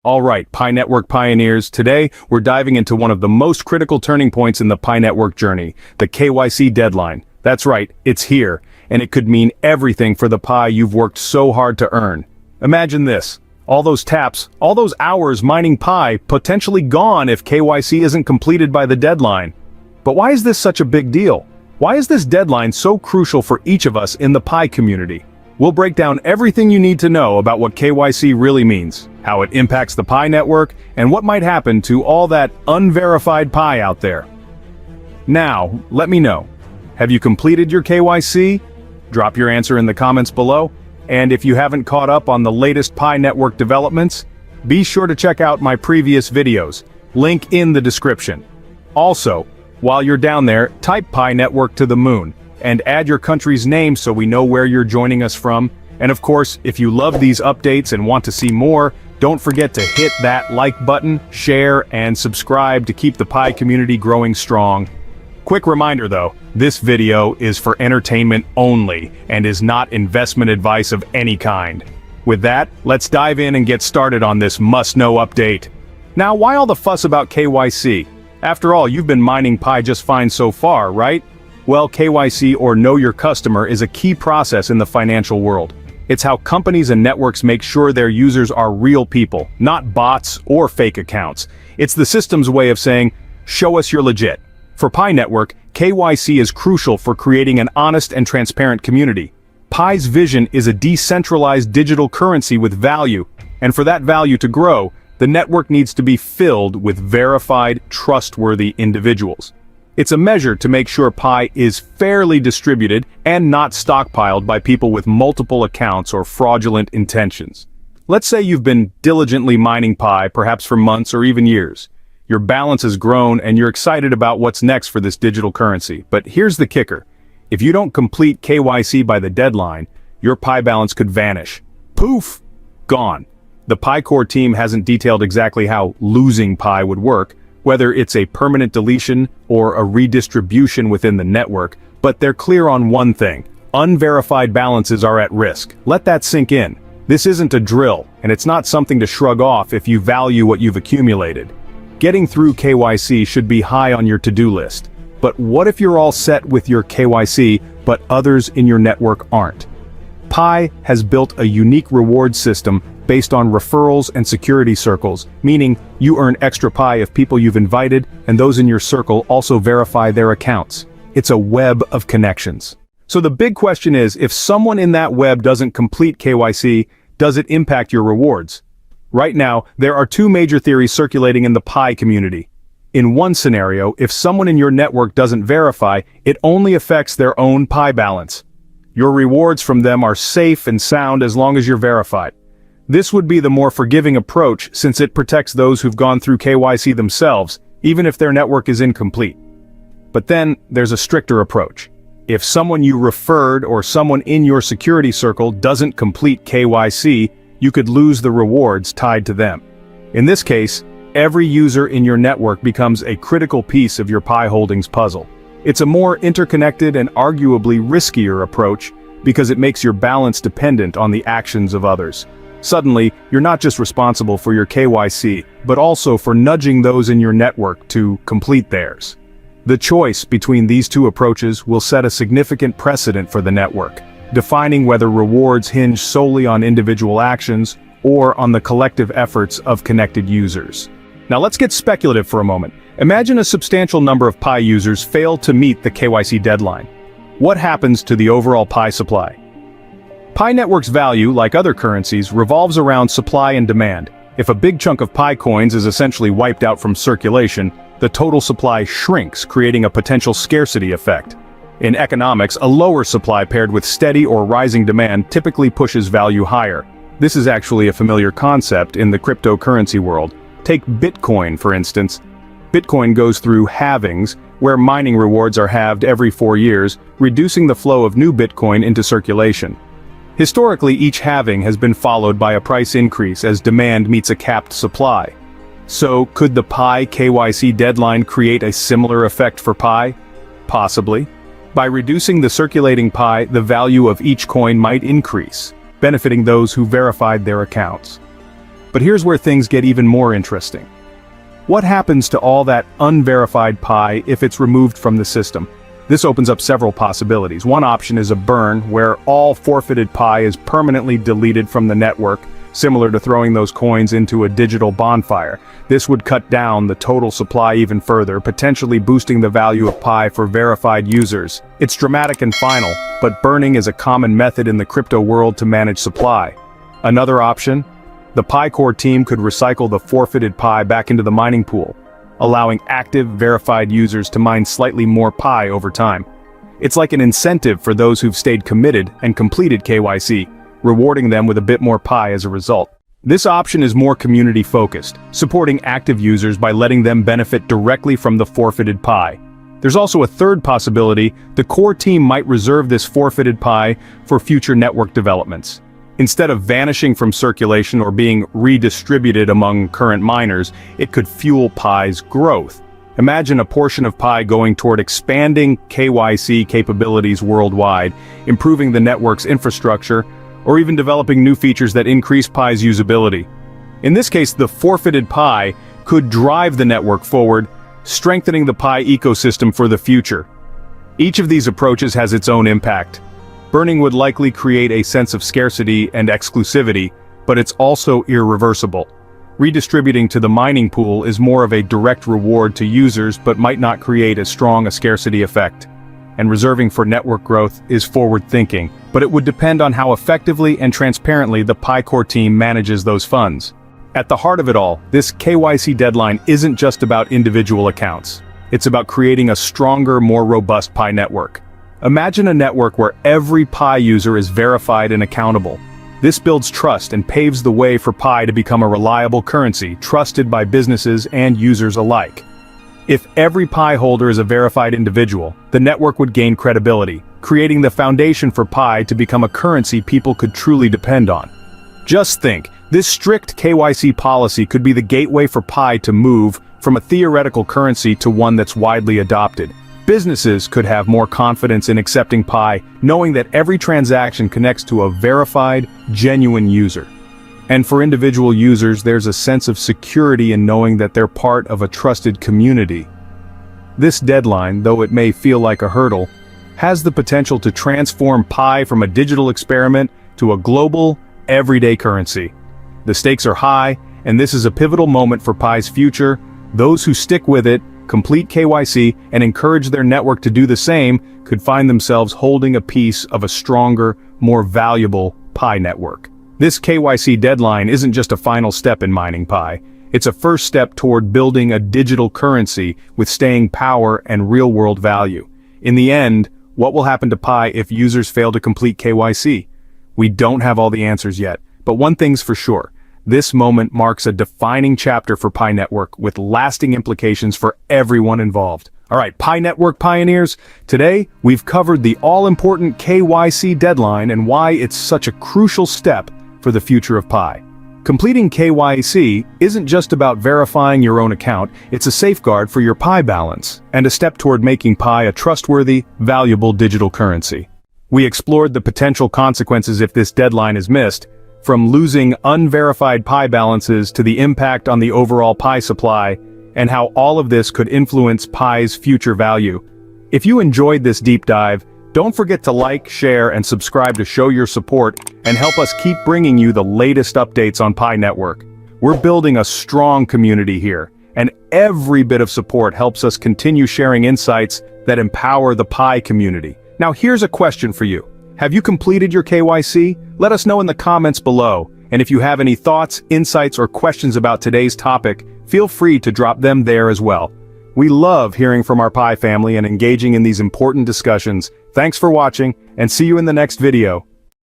All right, Pi Network pioneers, today we're diving into one of the most critical turning points in the Pi Network journey, the KYC deadline. That's right, it's here, and it could mean everything for the Pi you've worked so hard to earn. Imagine this, all those taps, all those hours mining Pi potentially gone if KYC isn't completed by the deadline. But why is this such a big deal? Why is this deadline so crucial for each of us in the Pi community? We'll break down everything you need to know about what KYC really means, how it impacts the Pi network, and what might happen to all that unverified Pi out there. Now, let me know. Have you completed your KYC? Drop your answer in the comments below. And if you haven't caught up on the latest Pi network developments, be sure to check out my previous videos. Link in the description. Also, while you're down there, type Pi Network to the moon, and add your country's name so we know where you're joining us from. And of course, if you love these updates and want to see more, don't forget to hit that like button, share, and subscribe to keep the Pi community growing strong. Quick reminder though, this video is for entertainment only and is not investment advice of any kind. With that, let's dive in and get started on this must-know update. Now, why all the fuss about KYC? After all, you've been mining Pi just fine so far, right? Well, KYC, or Know Your Customer, is a key process in the financial world. It's how companies and networks make sure their users are real people, not bots or fake accounts. It's the system's way of saying, show us you're legit. For Pi Network, KYC is crucial for creating an honest and transparent community. Pi's vision is a decentralized digital currency with value, and for that value to grow, the network needs to be filled with verified, trustworthy individuals. It's a measure to make sure Pi is fairly distributed and not stockpiled by people with multiple accounts or fraudulent intentions. Let's say you've been diligently mining Pi, perhaps for months or even years. Your balance has grown and you're excited about what's next for this digital currency. But here's the kicker. If you don't complete KYC by the deadline, your Pi balance could vanish. Poof! Gone. The Pi core team hasn't detailed exactly how losing Pi would work, whether it's a permanent deletion or a redistribution within the network, but they're clear on one thing. Unverified balances are at risk. Let that sink in. This isn't a drill, and it's not something to shrug off if you value what you've accumulated. Getting through KYC should be high on your to-do list. But what if you're all set with your KYC, but others in your network aren't? Pi has built a unique reward system based on referrals and security circles, meaning you earn extra Pi if people you've invited and those in your circle also verify their accounts. It's a web of connections. So the big question is, if someone in that web doesn't complete KYC, does it impact your rewards? Right now, there are two major theories circulating in the Pi community. In one scenario, if someone in your network doesn't verify, it only affects their own Pi balance. Your rewards from them are safe and sound as long as you're verified. This would be the more forgiving approach since it protects those who've gone through KYC themselves, even if their network is incomplete. But then, there's a stricter approach. If someone you referred or someone in your security circle doesn't complete KYC, you could lose the rewards tied to them. In this case, every user in your network becomes a critical piece of your Pi holdings puzzle. It's a more interconnected and arguably riskier approach because it makes your balance dependent on the actions of others. Suddenly, you're not just responsible for your KYC, but also for nudging those in your network to complete theirs. The choice between these two approaches will set a significant precedent for the network, defining whether rewards hinge solely on individual actions or on the collective efforts of connected users. Now let's get speculative for a moment. Imagine a substantial number of Pi users fail to meet the KYC deadline. What happens to the overall Pi supply? Pi Network's value, like other currencies, revolves around supply and demand. If a big chunk of Pi coins is essentially wiped out from circulation, the total supply shrinks, creating a potential scarcity effect. In economics, a lower supply paired with steady or rising demand typically pushes value higher. This is actually a familiar concept in the cryptocurrency world. Take Bitcoin, for instance. Bitcoin goes through halvings, where mining rewards are halved every 4 years, reducing the flow of new Bitcoin into circulation. Historically, each halving has been followed by a price increase as demand meets a capped supply. So, could the Pi KYC deadline create a similar effect for Pi? Possibly. By reducing the circulating Pi, the value of each coin might increase, benefiting those who verified their accounts. But here's where things get even more interesting. What happens to all that unverified Pi if it's removed from the system? This opens up several possibilities. One option is a burn, where all forfeited Pi is permanently deleted from the network, similar to throwing those coins into a digital bonfire. This would cut down the total supply even further, potentially boosting the value of Pi for verified users. It's dramatic and final, but burning is a common method in the crypto world to manage supply. Another option? The Pi core team could recycle the forfeited Pi back into the mining pool, allowing active, verified users to mine slightly more Pi over time. It's like an incentive for those who've stayed committed and completed KYC, rewarding them with a bit more Pi as a result. This option is more community-focused, supporting active users by letting them benefit directly from the forfeited Pi. There's also a third possibility: the core team might reserve this forfeited Pi for future network developments. Instead of vanishing from circulation or being redistributed among current miners, it could fuel Pi's growth. Imagine a portion of Pi going toward expanding KYC capabilities worldwide, improving the network's infrastructure, or even developing new features that increase Pi's usability. In this case, the forfeited Pi could drive the network forward, strengthening the Pi ecosystem for the future. Each of these approaches has its own impact. Burning would likely create a sense of scarcity and exclusivity, but it's also irreversible. Redistributing to the mining pool is more of a direct reward to users but might not create as strong a scarcity effect. And reserving for network growth is forward-thinking, but it would depend on how effectively and transparently the Pi core team manages those funds. At the heart of it all, this KYC deadline isn't just about individual accounts. It's about creating a stronger, more robust Pi network. Imagine a network where every Pi user is verified and accountable. This builds trust and paves the way for Pi to become a reliable currency, trusted by businesses and users alike. If every Pi holder is a verified individual, the network would gain credibility, creating the foundation for Pi to become a currency people could truly depend on. Just think, this strict KYC policy could be the gateway for Pi to move from a theoretical currency to one that's widely adopted. Businesses could have more confidence in accepting Pi, knowing that every transaction connects to a verified, genuine user. And for individual users, there's a sense of security in knowing that they're part of a trusted community. This deadline, though it may feel like a hurdle, has the potential to transform Pi from a digital experiment to a global, everyday currency. The stakes are high, and this is a pivotal moment for Pi's future. Those who stick with it, complete KYC, and encourage their network to do the same, could find themselves holding a piece of a stronger, more valuable Pi network. This KYC deadline isn't just a final step in mining Pi. It's a first step toward building a digital currency with staying power and real-world value. In the end, what will happen to Pi if users fail to complete KYC? We don't have all the answers yet, but one thing's for sure. This moment marks a defining chapter for Pi Network with lasting implications for everyone involved. Alright, Pi Network pioneers, today we've covered the all-important KYC deadline and why it's such a crucial step for the future of Pi. Completing KYC isn't just about verifying your own account, it's a safeguard for your Pi balance, and a step toward making Pi a trustworthy, valuable digital currency. We explored the potential consequences if this deadline is missed, from losing unverified Pi balances to the impact on the overall Pi supply, and how all of this could influence Pi's future value. If you enjoyed this deep dive, don't forget to like, share, and subscribe to show your support and help us keep bringing you the latest updates on Pi Network. We're building a strong community here, and every bit of support helps us continue sharing insights that empower the Pi community. Now here's a question for you. Have you completed your KYC? Let us know in the comments below. And if you have any thoughts, insights, or questions about today's topic, feel free to drop them there as well. We love hearing from our Pi family and engaging in these important discussions. Thanks for watching, and see you in the next video.